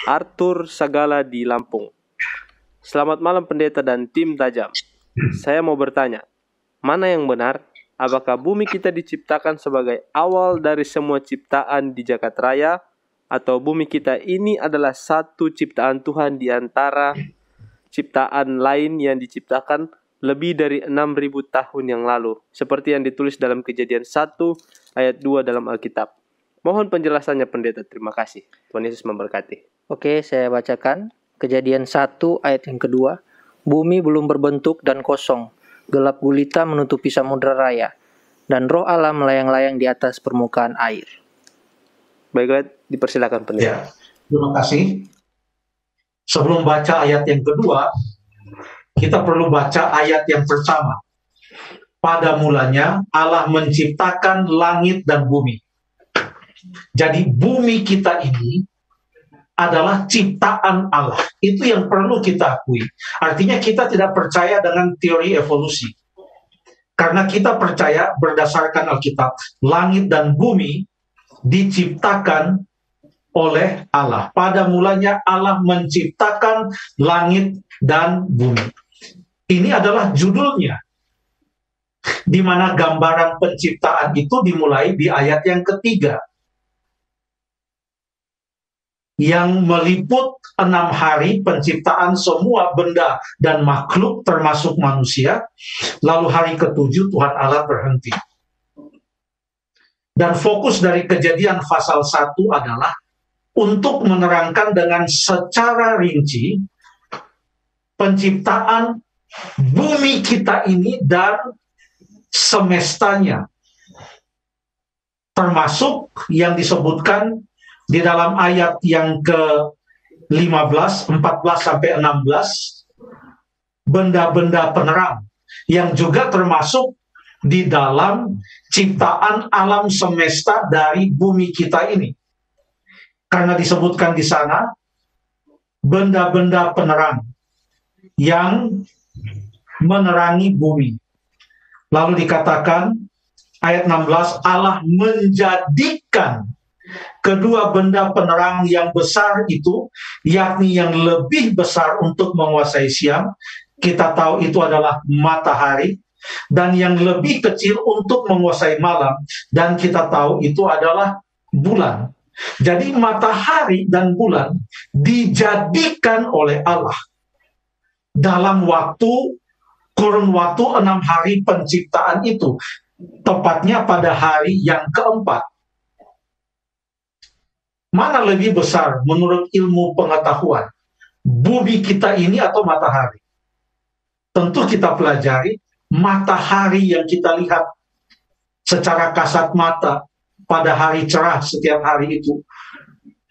Arthur Sagala di Lampung. Selamat malam pendeta dan tim tajam. Saya mau bertanya, mana yang benar? Apakah bumi kita diciptakan sebagai awal dari semua ciptaan di jagat raya, atau bumi kita ini adalah satu ciptaan Tuhan di antara ciptaan lain yang diciptakan lebih dari 6.000 tahun yang lalu, seperti yang ditulis dalam Kejadian 1 ayat 2 dalam Alkitab? Mohon penjelasannya pendeta, terima kasih. Tuhan Yesus memberkati. Oke, saya bacakan Kejadian 1 ayat yang kedua. Bumi belum berbentuk dan kosong, gelap gulita menutupi samudra raya, dan roh Allah melayang-layang di atas permukaan air. Baiklah, dipersilakan pendeta. Ya, terima kasih. Sebelum baca ayat yang kedua, kita perlu baca ayat yang pertama. Pada mulanya Allah menciptakan langit dan bumi. Jadi bumi kita ini adalah ciptaan Allah. Itu yang perlu kita akui. Artinya kita tidak percaya dengan teori evolusi. Karena kita percaya berdasarkan Alkitab, langit dan bumi diciptakan oleh Allah. Pada mulanya Allah menciptakan langit dan bumi. Ini adalah judulnya. Di mana gambaran penciptaan itu dimulai di ayat yang ketiga. Yang meliput 6 hari penciptaan semua benda dan makhluk termasuk manusia. Lalu hari ke-7 Tuhan Allah berhenti. Dan fokus dari Kejadian pasal 1 adalah untuk menerangkan dengan secara rinci penciptaan bumi kita ini dan semestanya. Termasuk yang disebutkan di dalam ayat yang ke-15, 14 sampai 16, benda-benda penerang yang juga termasuk di dalam ciptaan alam semesta dari bumi kita ini. Karena disebutkan di sana benda-benda penerang yang menerangi bumi. Lalu dikatakan ayat 16, Allah menjadikan kedua benda penerang yang besar itu, yakni yang lebih besar untuk menguasai siang, kita tahu itu adalah matahari, dan yang lebih kecil untuk menguasai malam, dan kita tahu itu adalah bulan. Jadi matahari dan bulan dijadikan oleh Allah dalam kurun waktu 6 hari penciptaan itu, tepatnya pada hari yang keempat. Mana lebih besar menurut ilmu pengetahuan? Bumi kita ini atau matahari? Tentu kita pelajari matahari yang kita lihat secara kasat mata pada hari cerah setiap hari itu.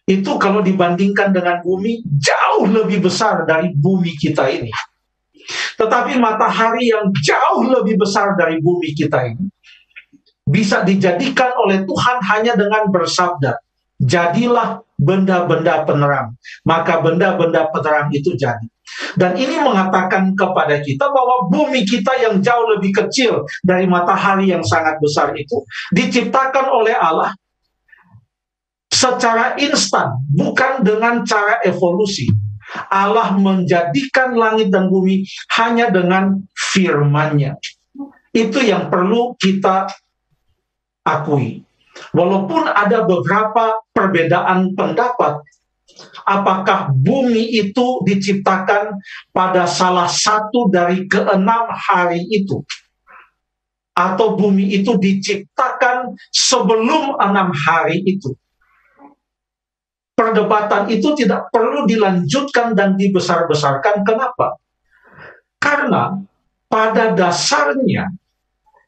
Itu kalau dibandingkan dengan bumi jauh lebih besar dari bumi kita ini. Tetapi matahari yang jauh lebih besar dari bumi kita ini bisa dijadikan oleh Tuhan hanya dengan bersabda, jadilah benda-benda penerang. Maka benda-benda penerang itu jadi. Dan ini mengatakan kepada kita bahwa bumi kita yang jauh lebih kecil dari matahari yang sangat besar itu diciptakan oleh Allah secara instan, bukan dengan cara evolusi. Allah menjadikan langit dan bumi hanya dengan firman-Nya. Itu yang perlu kita akui. Walaupun ada beberapa perbedaan pendapat, apakah bumi itu diciptakan pada salah satu dari ke-6 hari itu, atau bumi itu diciptakan sebelum 6 hari itu. Perdebatan itu tidak perlu dilanjutkan dan dibesar-besarkan. Kenapa? Karena pada dasarnya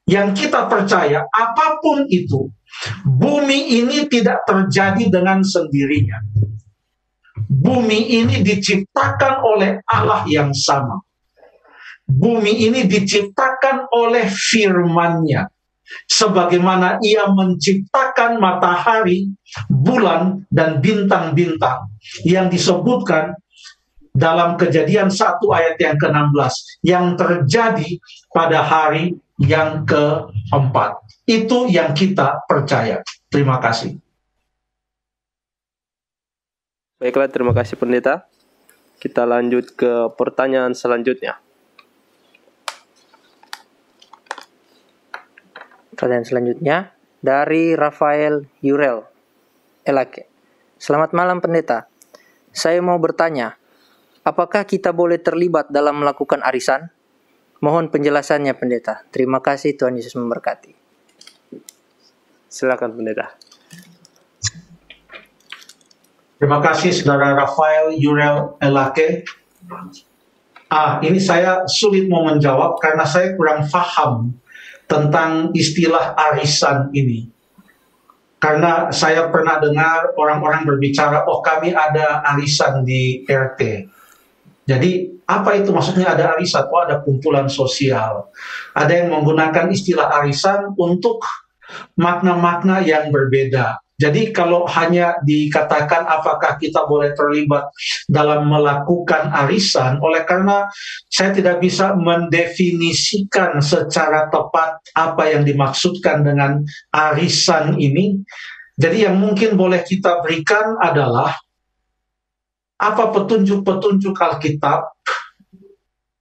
yang kita percaya, apapun itu, bumi ini tidak terjadi dengan sendirinya. Bumi ini diciptakan oleh Allah yang sama. Bumi ini diciptakan oleh firman-Nya. Sebagaimana Ia menciptakan matahari, bulan, dan bintang-bintang yang disebutkan dalam Kejadian 1 ayat yang ke-16 yang terjadi pada hari yang keempat. Itu yang kita percaya. Terima kasih. Baiklah, terima kasih pendeta. Kita lanjut ke pertanyaan selanjutnya. Pertanyaan selanjutnya dari Rafael Yurel Elake. Selamat malam pendeta. Saya mau bertanya, apakah kita boleh terlibat dalam melakukan arisan? Mohon penjelasannya pendeta. Terima kasih, Tuhan Yesus memberkati. Silakan pendeta. Terima kasih saudara Rafael Yurel Elake. Ini saya sulit mau menjawab karena saya kurang paham tentang istilah arisan ini. Karena saya pernah dengar orang-orang berbicara, oh kami ada arisan di RT. Jadi apa itu maksudnya ada arisan? Oh ada kumpulan sosial. Ada yang menggunakan istilah arisan untuk makna-makna yang berbeda. Jadi kalau hanya dikatakan apakah kita boleh terlibat dalam melakukan arisan, oleh karena saya tidak bisa mendefinisikan secara tepat apa yang dimaksudkan dengan arisan ini. Jadi yang mungkin boleh kita berikan adalah apa petunjuk-petunjuk Alkitab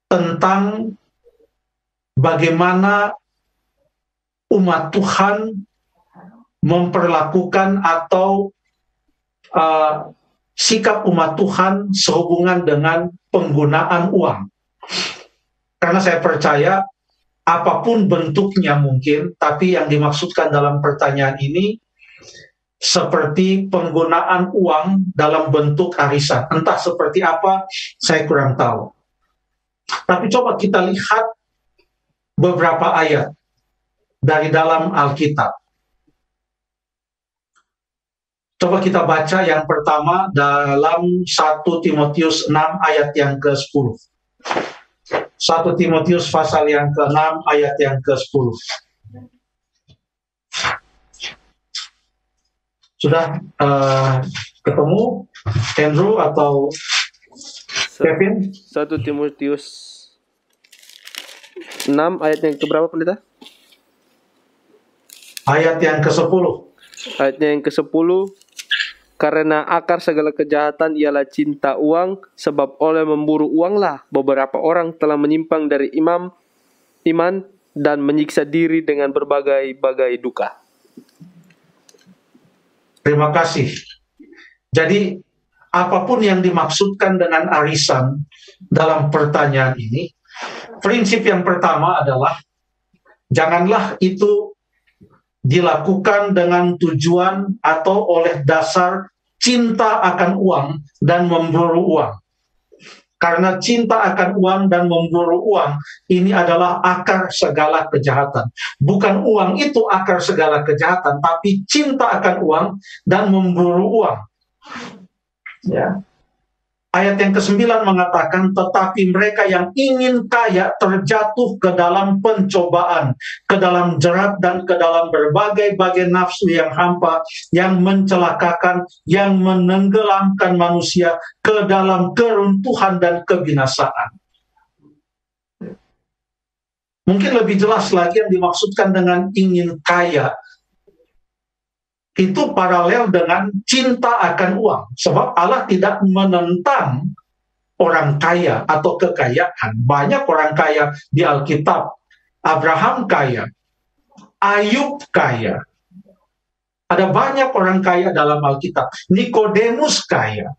tentang bagaimana umat Tuhan memperlakukan atau sikap umat Tuhan sehubungan dengan penggunaan uang. Karena saya percaya apapun bentuknya mungkin, tapi yang dimaksudkan dalam pertanyaan ini seperti penggunaan uang dalam bentuk arisan. Entah seperti apa, saya kurang tahu. Tapi coba kita lihat beberapa ayat dari dalam Alkitab. Coba kita baca yang pertama dalam 1 Timotius 6 ayat yang ke-10. 1 Timotius pasal yang ke-6 ayat yang ke-10. Sudah ketemu Andrew atau Kevin? 1 Timotius 6 ayat yang keberapa pendeta? Ayat yang ke-10. Ayatnya yang ke-10. Karena akar segala kejahatan ialah cinta uang, sebab oleh memburu uanglah beberapa orang telah menyimpang dari iman dan menyiksa diri dengan berbagai-bagai duka. Terima kasih. Jadi apapun yang dimaksudkan dengan arisan dalam pertanyaan ini, prinsip yang pertama adalah janganlah itu dilakukan dengan tujuan atau oleh dasar cinta akan uang dan memburu uang. Karena cinta akan uang dan memburu uang ini adalah akar segala kejahatan. Bukan uang itu akar segala kejahatan, tapi cinta akan uang dan memburu uang. Ya. Ayat yang ke-9 mengatakan, tetapi mereka yang ingin kaya terjatuh ke dalam pencobaan, ke dalam jerat dan ke dalam berbagai-bagai nafsu yang hampa, yang mencelakakan, yang menenggelamkan manusia ke dalam keruntuhan dan kebinasaan. Mungkin lebih jelas lagi yang dimaksudkan dengan ingin kaya, itu paralel dengan cinta akan uang. Sebab Allah tidak menentang orang kaya atau kekayaan. Banyak orang kaya di Alkitab. Abraham kaya, Ayub kaya. Ada banyak orang kaya dalam Alkitab. Nikodemus kaya.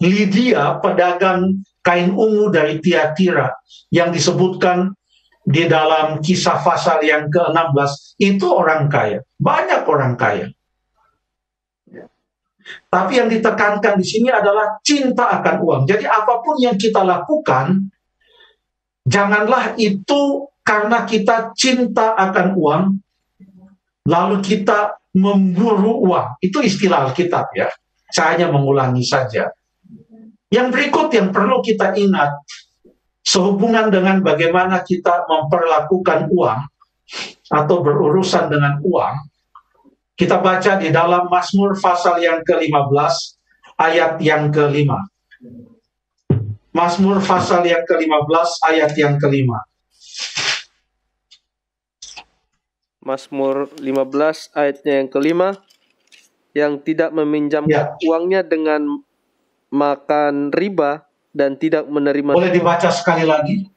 Lydia, pedagang kain ungu dari Tiatira, yang disebutkan di dalam Kisah pasal yang ke-16, itu orang kaya. Banyak orang kaya. Tapi yang ditekankan di sini adalah cinta akan uang. Jadi apapun yang kita lakukan, janganlah itu karena kita cinta akan uang, lalu kita memburu uang. Itu istilah Alkitab ya. Saya hanya mengulangi saja. Yang berikut yang perlu kita ingat, sehubungan dengan bagaimana kita memperlakukan uang atau berurusan dengan uang, kita baca di dalam Mazmur pasal yang ke-15, ayat yang ke-5. Mazmur pasal yang ke-15, ayat yang ke-5. Mazmur 15 ayatnya yang ke-5, yang tidak meminjamkan uangnya dengan makan riba dan tidak menerima. Boleh dibaca sekali lagi?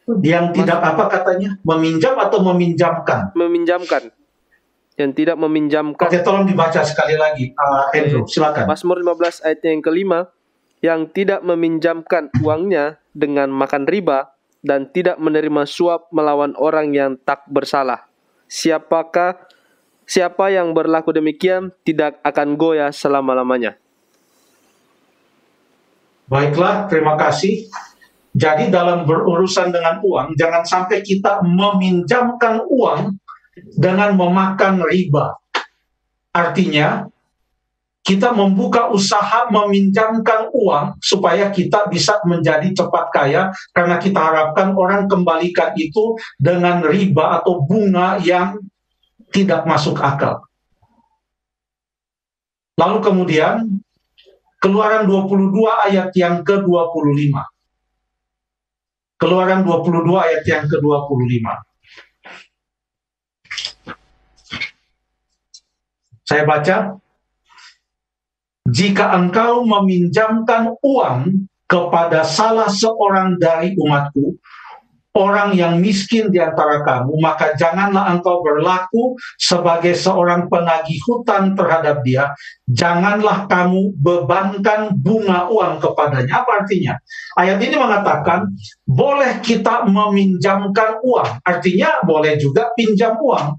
Yang tidak apa katanya? Meminjam atau meminjamkan? Meminjamkan. Yang tidak meminjamkan. Oke, tolong dibaca sekali lagi, Andrew, silakan. Mazmur 15 ayat yang kelima, yang tidak meminjamkan uangnya dengan makan riba dan tidak menerima suap melawan orang yang tak bersalah. Siapa yang berlaku demikian tidak akan goyah selama-lamanya. Baiklah, terima kasih. Jadi dalam berurusan dengan uang, jangan sampai kita meminjamkan uang dengan memakan riba. Artinya, kita membuka usaha meminjamkan uang supaya kita bisa menjadi cepat kaya, karena kita harapkan orang kembalikan itu dengan riba atau bunga yang tidak masuk akal. Lalu kemudian, Keluaran 22 ayat yang ke-25. Keluaran 22 ayat yang ke-25. Saya baca. Jika engkau meminjamkan uang kepada salah seorang dari umatku, orang yang miskin di antara kamu, maka janganlah engkau berlaku sebagai seorang penagih hutang terhadap dia. Janganlah kamu bebankan bunga uang kepadanya. Apa artinya? Ayat ini mengatakan, boleh kita meminjamkan uang. Artinya boleh juga pinjam uang.